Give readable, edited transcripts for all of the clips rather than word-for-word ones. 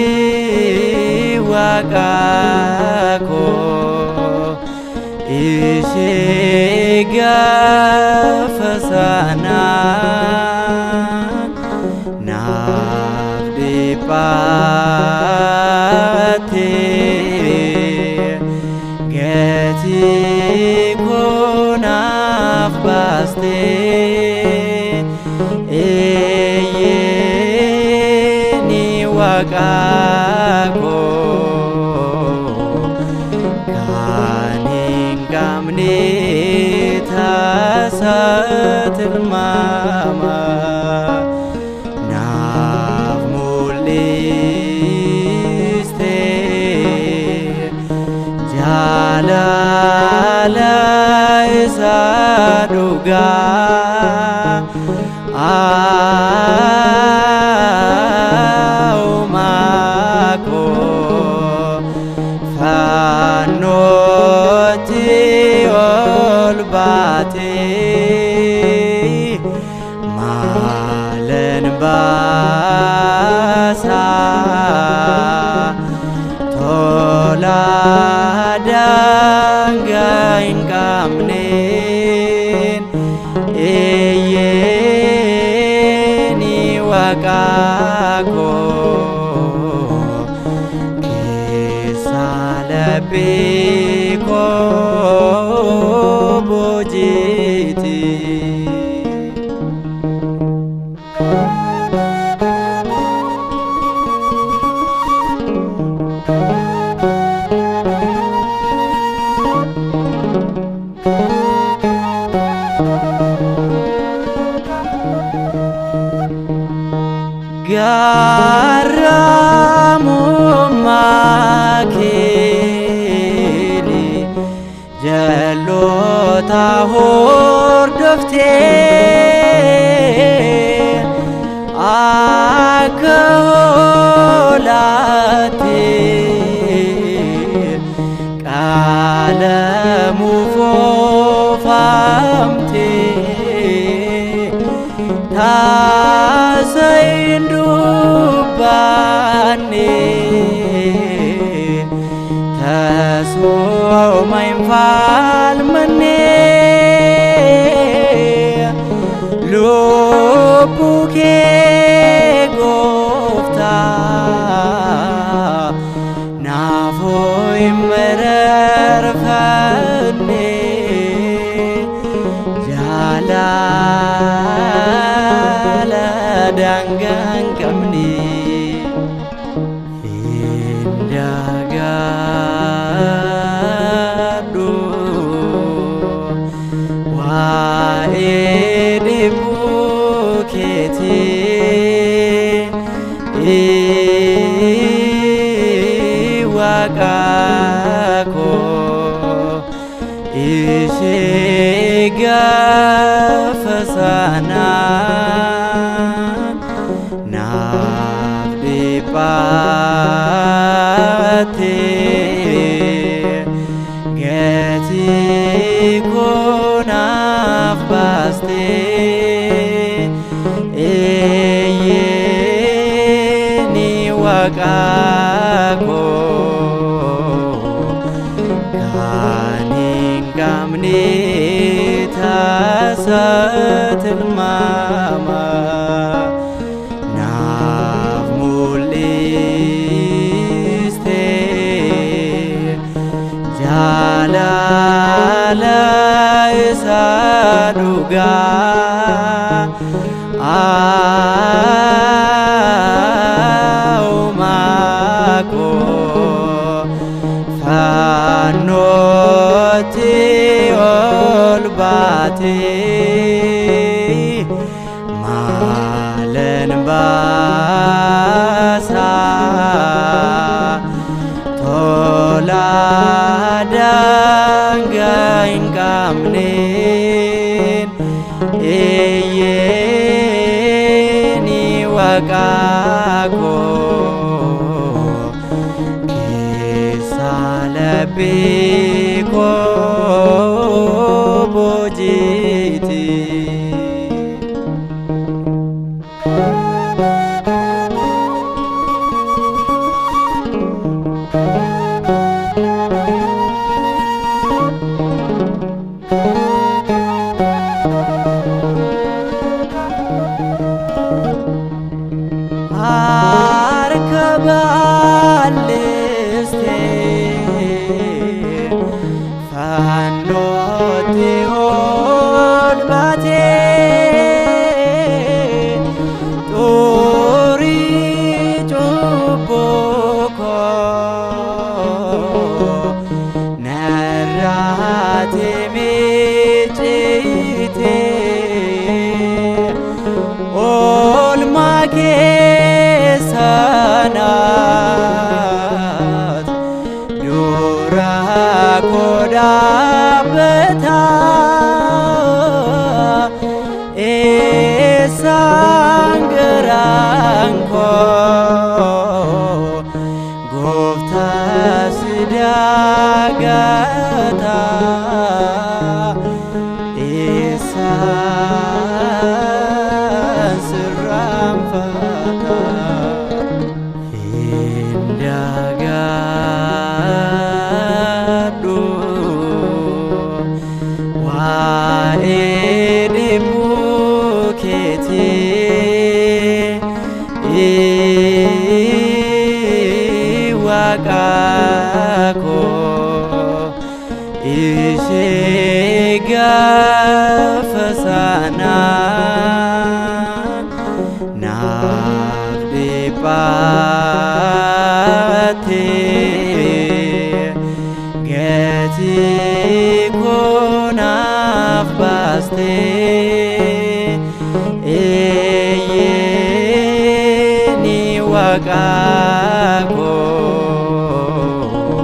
keetii Waaqa koo ishee gaafa sanaa naaf dhiphattee gatii koo naaf baastee eeyyeeni Waaqa koo kan hin qabne tasa tilmaama naaf mul'istee jaalala isa dhugaa Uumaa koo fannootti ol baatee maalan baasaa tola daangaa hin qabneen eeyyeeni Waaqa koo keessa laphee koo boojiiti. Garraamummaa keeni jalloota hordoftee akka hoolaatee qaalamuuf oofamtee taasa hin dubbanne tasuma hin falmanne lubbuu kee Gooftaa naaf hin mararfanne jaalala daangaa hin qabne indagaadhu waa'ee dhibbuu keetii Waaqa koo ishee gaafa sanaa naaf dhiphattee gatii koo naaf baastee eeyyeeni Waaqa koo kan hin qabne tasa tilmaama naaf mul'istee jaalala isa dhugaa Uumaa koo fannootti ol baatee maalan baasaa tola daangaa hin qabneen eeyyeeni Waaqa koo keessa laphee koo boojiiti. sangeranko Gooftaas daagata isaan sirraanfata hindagadhu waa'ee dhibbuu keetii Waaqa koo ishee gaafa sanaa naaf dhiphattee gatii koo naaf baastee eeyyeeni Waaqa koo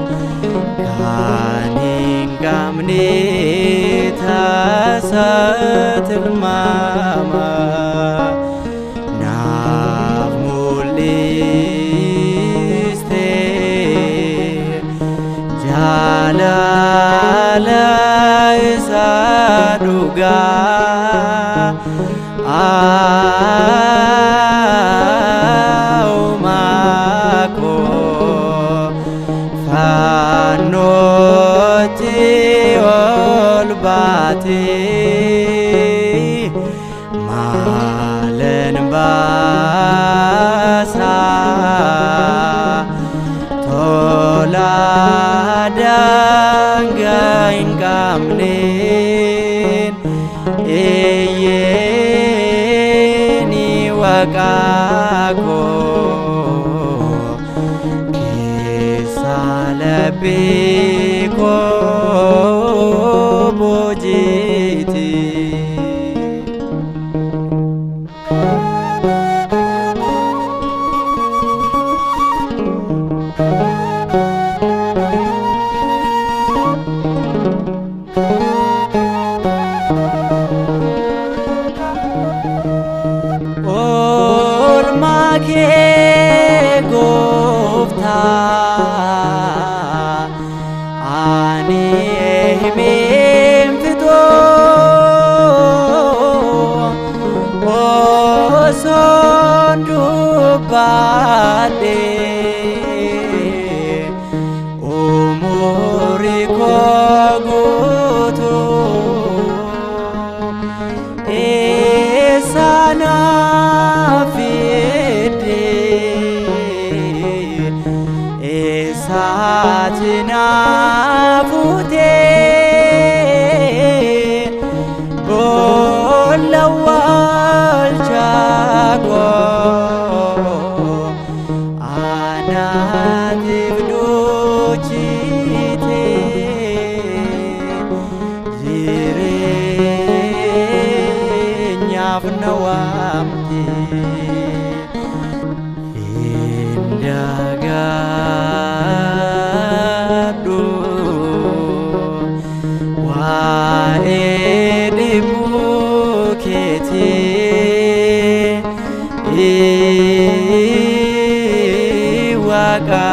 kan hin qabne tasa tilmaama naaf mul'istee jaalala isaa dhugaa Aumaa koo fannootti ol baatee maalan baasaa tolaa daangaa hin qabneen eeyyeeni Waaqa koo keessa laphee koo boojiiti. Oolmaa kee Gooftaa ani himeen fixoo osoon dubbadhee umurii koo guutuu eessanaaf eessaati naaf fuutee boolla waalchaa koo anaatiif duuchitee jireenyaaf na waamtee hindagadhu waa'ee dhibbuu keetii Waaqa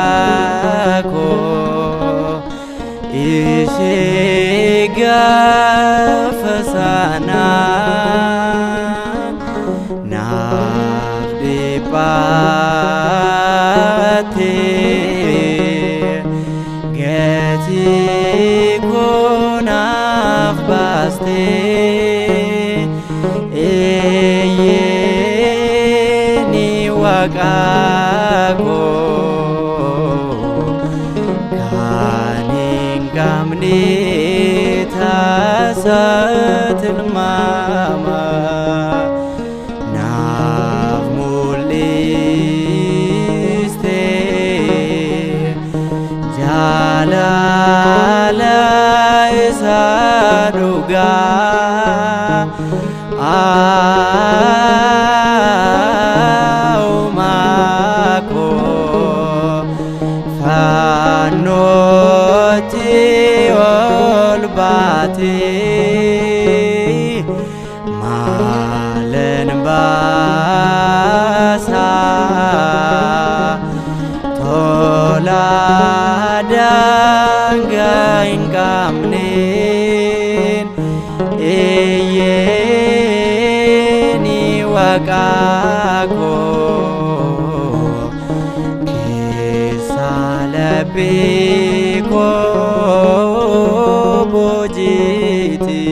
koo ishee gaafa sanaa naaf dhiphattee gatii koo naaf baastee eeyyeeni Waaqa koo kan hin qabne tasa tilmaama naaf mul'istee jaalala isaa dhugaa Aumaa koo fannootti ol baatee maalan waqaakoo keessa labbii koo boojiiti.